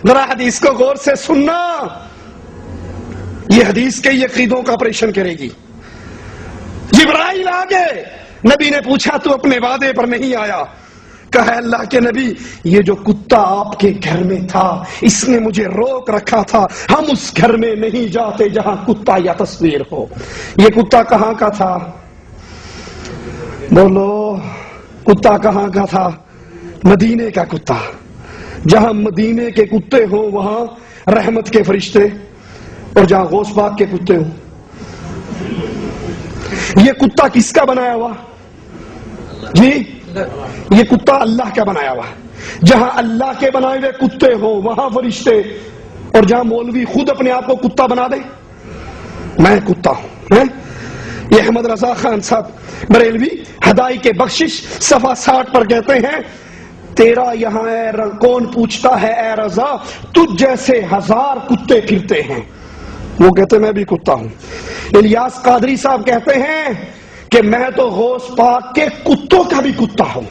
ذرا حدیث کو غور سے سننا، یہ حدیث کے عقیدوں کا آپریشن کرے گی۔ جبرائیل آگے، نبی نے پوچھا تو اپنے وعدے پر نہیں آیا؟ کہا اللہ کے نبی یہ جو کتا آپ کے گھر میں تھا اس نے مجھے روک رکھا تھا، ہم اس گھر میں نہیں جاتے جہاں کتا یا تصویر ہو۔ یہ کتا کہاں کا تھا؟ بولو، کتا کہاں کا تھا؟ مدینے کا کتا۔ جہاں مدینے کے کتے ہو وہاں رحمت کے فرشتے، اور جہاں غوث پاک کے کتے ہو۔ یہ کتا کس کا بنایا ہوا؟ جی یہ کتا اللہ کا بنایا ہوا۔ جہاں اللہ کے بنائے ہوئے کتے ہو وہاں فرشتے، اور جہاں مولوی خود اپنے آپ کو کتا بنا دے، میں کتا ہوں۔ یہ احمد رضا خان صاحب بریلوی ہدائی کے بخشش صفحہ 60 پر کہتے ہیں تیرا یہاں کون پوچھتا ہے اے رضا، تجھ جیسے ہزار کتے پھرتے ہیں۔ وہ کہتے میں بھی کتا ہوں۔ الیاس قادری صاحب کہتے ہیں کہ میں تو غوث پاک کے کتوں کا بھی کتا ہوں،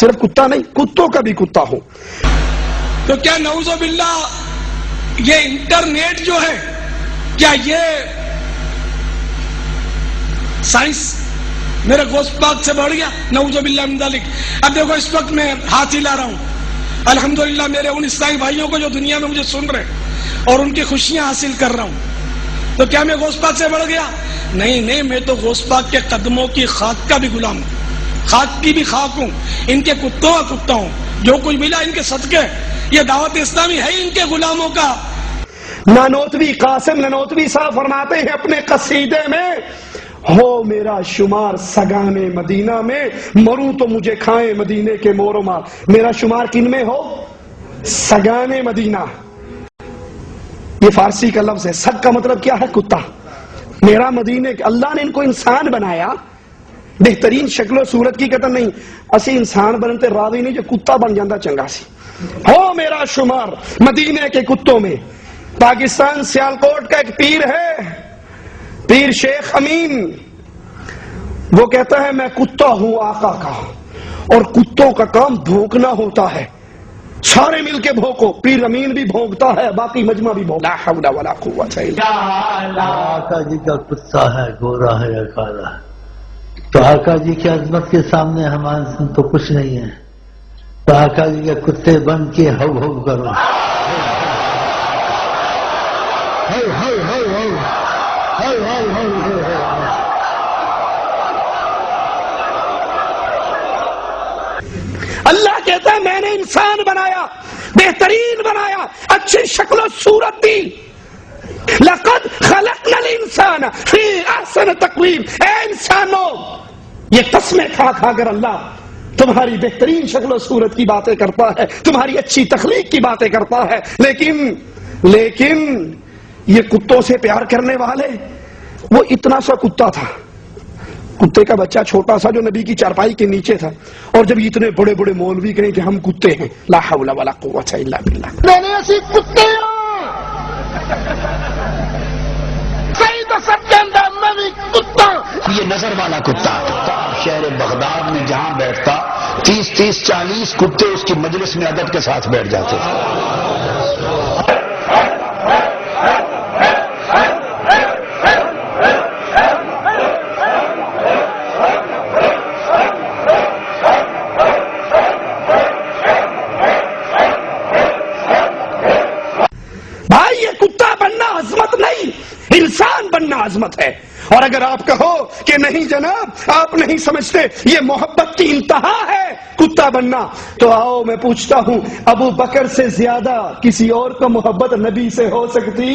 صرف کتا نہیں کتوں کا بھی کتا ہوں۔ تو کیا نعوذ باللہ یہ انٹرنیٹ جو ہے کیا یہ سائنس میرے غوث پاک سے بڑھ گیا؟ نعوذ باللہ من ذالک۔ اب دیکھو اس وقت میں ہاتھ ہلا رہا ہوں، الحمدللہ میرے ان عیسائی بھائیوں کو جو دنیا میں مجھے سن رہے اور ان کی خوشیاں حاصل کر رہا ہوں، تو کیا میں غوث پاک سے بڑھ گیا؟ نہیں، میں تو غوث پاک کے قدموں کی خاک کا بھی غلام ہوں، خاک کی بھی خاک ہوں، ان کے کتوں کا کتا ہوں، جو کچھ ملا ان کے صدقے، یہ دعوت اسلامی ہے ان کے غلاموں کا۔ نانوتوی قاسم نانوتوی صاحب فرماتے ہیں اپنے قصیدے میں، ہو میرا شمار سگانے مدینہ میں، مروں تو مجھے کھائیں مدینے کے مور و مار۔ میرا شمار کن میں ہو؟ سگانے مدینہ۔ یہ فارسی کا لفظ ہے، سگ کا مطلب کیا ہے؟ کتا۔ میرا مدینے، اللہ نے ان کو انسان بنایا بہترین شکل و صورت کی قدر نہیں، اسی انسان بنتے راضی نہیں جو کتا بن جاندہ چنگا سی۔ ہو میرا شمار مدینے کے کتوں میں۔ پاکستان سیالکوٹ کا ایک پیر ہے، پیر شیخ امین، وہ کہتا ہے میں کتا ہوں آقا کا، اور کتوں کا کام بھونکنا ہوتا ہے، سارے مل کے بھونکو۔ پیر امین بھی بھونکتا ہے، باقی مجمع بھی بھونکتا ہے۔ لا حول ولا قوت الا باللہ۔ آقا جی کا کتا ہے، گورا ہے یا کالا، تو آقا جی کی عظمت کے سامنے ہمارے تو کچھ نہیں ہے، تو آقا جی کے کتے بن کے ہو ہو کرو، اللہ کہتا ہے میں نے انسان بنایا، بہترین بنایا، اچھی شکل و صورت دی۔ لقد خلقنا الانسان فی احسن تقویم۔ اے انسانوں، یہ قسمیں کھا کھا کر اللہ تمہاری بہترین شکل و صورت کی باتیں کرتا ہے، تمہاری اچھی تخلیق کی باتیں کرتا ہے، لیکن یہ کتوں سے پیار کرنے والے، وہ اتنا سا کتا تھا، کتے کا بچہ چھوٹا سا جو نبی کی چارپائی کے نیچے تھا، اور جب اتنے بڑے بڑے مولوی کہیں کہ ہم کتے ہیں، لا حول ولا قوت الا باللہ۔ میں نے ایسی کتے سعید سب کے اندر میں بھی کتا۔ یہ نظر والا کتا شہر بغداد میں جہاں بیٹھتا 30 40 کتے اس کی مجلس میں ادب کے ساتھ بیٹھ جاتے تھے۔ بھائی یہ کتا بننا عظمت نہیں، انسان بننا عظمت ہے۔ اور اگر آپ کہو کہ نہیں جناب آپ نہیں سمجھتے یہ محبت کی انتہا ہے کتا بننا، تو آؤ میں پوچھتا ہوں ابو بکر سے زیادہ کسی اور کو محبت نبی سے ہو سکتی؟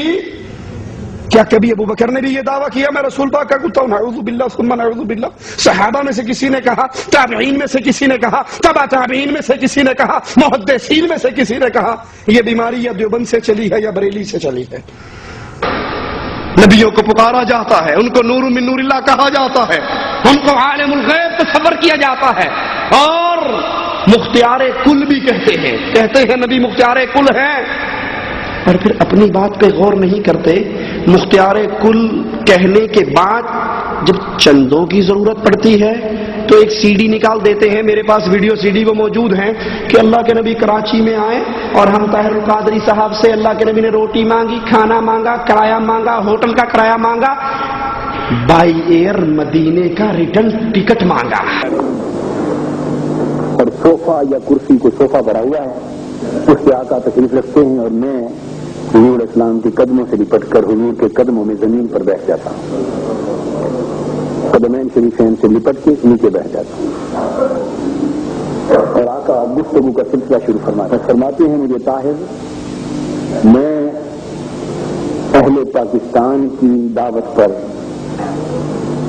کیا کبھی ابو بکر نے بھی یہ دعویٰ کیا میں رسول پاک کا کتا ہوں؟ نعوذ باللہ ثم نعوذ باللہ۔ صحابہ میں سے کسی نے کہا، تابعین میں سے کسی نے کہا، تبع تابعین میں سے کسی نے کہا، محدثین میں سے کسی نے کہا؟ یہ بیماری یا دیوبند سے چلی ہے یا بریلی سے چلی ہے۔ نبیوں کو پکارا جاتا ہے، ان کو نور من نور اللہ کہا جاتا ہے، ان کو عالم الغیب تصور کیا جاتا ہے، اور مختار کل بھی کہتے ہیں نبی مختار کل ہیں، اور پھر اپنی بات پہ غور نہیں کرتے۔ مختار کل کہنے کے بعد جب چندوں کی ضرورت پڑتی ہے تو ایک سی ڈی نکال دیتے ہیں، میرے پاس ویڈیو سی ڈی وہ موجود ہیں کہ اللہ کے نبی کراچی میں آئے اور ہم طاہر القادری صاحب سے اللہ کے نبی نے روٹی مانگی، کھانا مانگا، کرایہ مانگا، ہوٹل کا کرایہ مانگا، بائی ایئر مدینے کا ریٹرن ٹکٹ مانگا. اور صوفہ یا کرسی کو صوفہ بنا ہوا ہے، اس پہ آقا تشریف رکھتے ہیں اور میں حضور اسلام کے قدموں سے لپٹ کر حضور کے قدموں میں زمین پر بیٹھ جاتا ہوں، قدمین شریفین سے لپٹ کے نیچے بیٹھ جاتا ہوں، اور آقا گفتگو کا سلسلہ شروع فرماتے ہیں مجھے طاہر، میں اہل پاکستان کی دعوت پر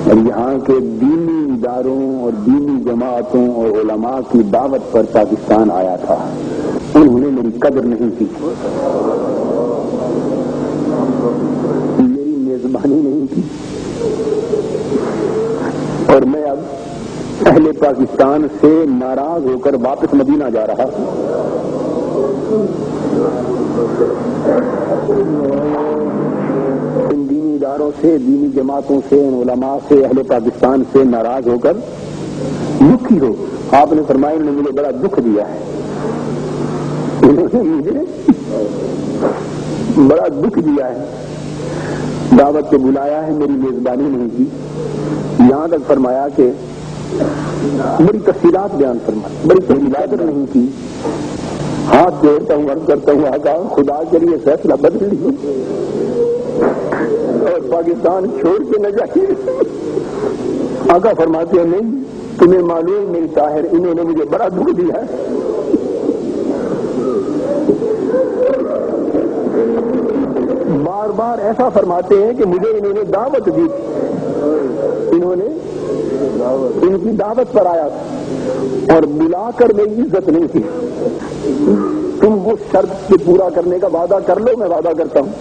اور یہاں کے دینی اداروں اور دینی جماعتوں اور علماء کی دعوت پر پاکستان آیا تھا، انہوں نے میری قدر نہیں کی، میری میزبانی نہیں کی، اور میں اب اہل پاکستان سے ناراض ہو کر واپس مدینہ جا رہا ہوں. ان دینی اداروں سے، دینی جماعتوں سے، ان علماء سے، اہل پاکستان سے ناراض ہو کر دکھی ہو. آپ نے فرمایا انہوں نے مجھے بڑا دکھ دیا ہے، انہوں نے مجھے بڑا دکھ دیا ہے، دعوت پہ بلایا ہے، میری میزبانی نہیں کی، یہاں تک فرمایا کہ بڑی تفصیلات بیان فرمائی، بڑی تفصیلات نہیں کی. ہاتھ جوڑتا ہوں، عرض کرتا ہوں آقا خدا کے لیے فیصلہ بدل لیجیے اور پاکستان چھوڑ کے نہ جائیے. آقا فرماتے ہیں نہیں، تمہیں معلوم نہیں طاہر، انہوں نے مجھے بڑا دکھ دیا ہے. بار بار ایسا فرماتے ہیں کہ مجھے انہوں نے دعوت دی، انہوں نے ان کی دعوت پر آیا تھا اور بلا کر میری عزت نہیں کی. تم وہ شرط سے پورا کرنے کا وعدہ کر لو، میں وعدہ کرتا ہوں.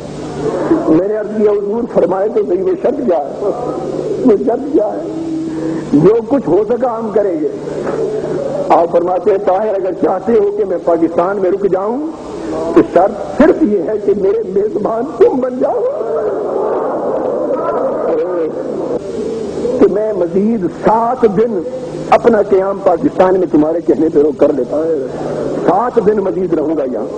میں نے عرض کیا حضور فرمائے تو صحیح وہ شرط کیا ہے؟ وہ شرط کیا ہے؟ جو کچھ ہو سکا ہم کریں گے. آپ فرماتے ہیں طاہر اگر چاہتے ہو کہ میں پاکستان میں رک جاؤں تو شرط صرف یہ ہے کہ میرے میزبان تم بن جاؤ، کہ میں مزید 7 دن اپنا قیام پاکستان میں تمہارے کہنے پہ روک کر لیتا ہوں. 7 دن مزید رہوں گا یہاں،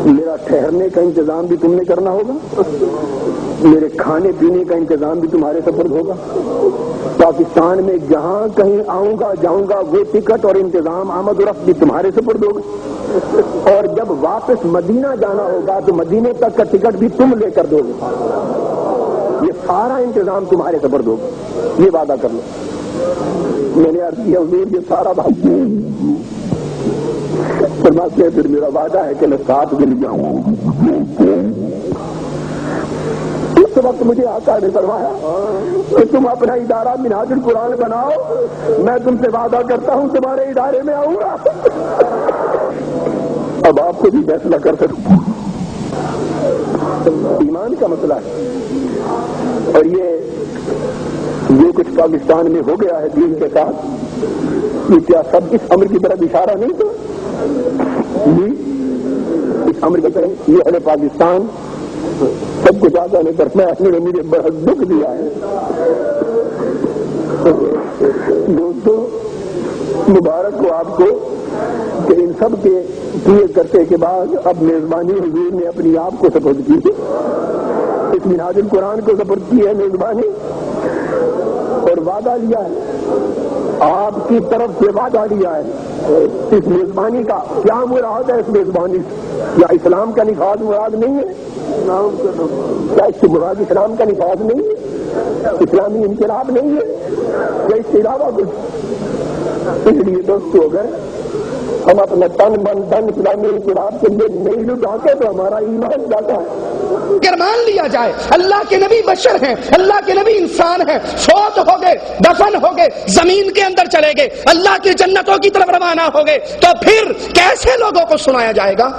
میرا ٹھہرنے کا انتظام بھی تم نے کرنا ہوگا، میرے کھانے پینے کا انتظام بھی تمہارے سپرد ہوگا. پاکستان میں جہاں کہیں آؤں گا جاؤں گا وہ ٹکٹ اور انتظام آمد و رفت بھی تمہارے سپرد ہوگا، اور جب واپس مدینہ جانا ہوگا تو مدینے تک کا ٹکٹ بھی تم لے کر دو گے. یہ سارا انتظام تمہارے سپرد ہوگا، یہ وعدہ کر لو. میں نے عرض کیا حضور یہ سارا بات فرماتے ہیں پھر میرا وعدہ ہے کہ میں 7 دن جاؤں. اس وقت مجھے آقا نے فرمایا کہ تم اپنا ادارہ منہاج القرآن بناؤ، میں تم سے وعدہ کرتا ہوں تمہارے ادارے میں آؤں گا. اب آپ کو بھی فیصلہ کر سکوں، ایمان کا مسئلہ ہے. اور یہ کچھ پاکستان میں ہو گیا ہے دین کے ساتھ، یہ کیا سب اس امر کی طرف اشارہ نہیں تھا؟ اس امر کی طرف یہ اہل پاکستان سب کچھ آقا نے فرمایا نے مجھے بڑا دکھ دیا ہے. دوستو مبارک ہو آپ کو کہ ان سب کے کیے کرتے کے بعد اب میزبانی حضور نے اپنی آپ کو سپرد کی ہے، اس منہاج القرآن کو سپرد کی ہے میزبانی، اور وعدہ لیا ہے، آپ کی طرف سے وعدہ لیا ہے. اس میزبانی کا کیا مراد ہے؟ اس میزبانی یا اسلام کا نفاذ مراد نہیں ہے؟ کیا اس سے مراد اسلام کا نفاذ نہیں ہے؟ اسلامی انقلاب نہیں ہے یا اس کے علاوہ کچھ؟ اس لیے دوستو اگر ہم اپنا تن من دن اسلامی انقلاب کے لیے نہیں لٹاتے تو ہمارا ایمان جاتا ہے. اگر مان لیا جائے اللہ کے نبی بشر ہیں، اللہ کے نبی انسان ہیں، فوت ہو گئے، دفن ہو گئے، زمین کے اندر چلے گئے، اللہ کی جنتوں کی طرف روانہ ہو گئے، تو پھر کیسے لوگوں کو سنایا جائے گا؟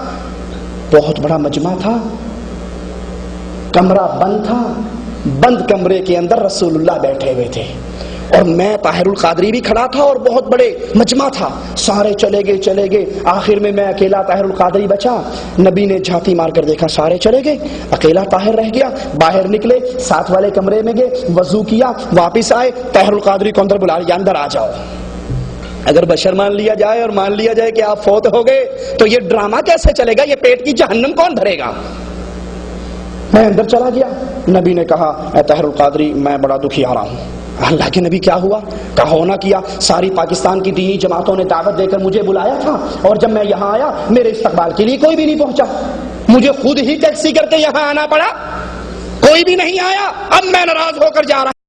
بہت بڑا مجمع تھا، کمرہ بند تھا، بند کمرے کے اندر رسول اللہ بیٹھے ہوئے تھے، اور میں طاہر القادری بھی کھڑا تھا اور بہت بڑے مجمع تھا. سارے چلے گئے. آخر میں اکیلا طاہر القادری بچا. نبی نے جھانتی مار کر دیکھا سارے چلے گئے, اکیلا طاہر رہ گیا. باہر نکلے, ساتھ والے کمرے میں گئے, وضو کیا, واپس آئے, طاہر القادری کو اندر بلا لیا, اندر آ جاؤ. اگر بشر مان لیا جائے اور مان لیا جائے کہ آپ فوت ہو گئے تو یہ ڈرامہ کیسے چلے گا؟ یہ پیٹ کی جہنم کون بھرے گا؟ میں اندر چلا گیا. نبی نے کہا اے طاہر القادری میں بڑا دکھی آ رہا ہوں. اللہ کے نبی کیا ہوا؟ کہا ہونا کیا, ساری پاکستان کی دینی جماعتوں نے دعوت دے کر مجھے بلایا تھا اور جب میں یہاں آیا میرے استقبال کے لیے کوئی بھی نہیں پہنچا. مجھے خود ہی ٹیکسی کر کے یہاں آنا پڑا, کوئی بھی نہیں آیا. اب میں ناراض ہو کر جا رہا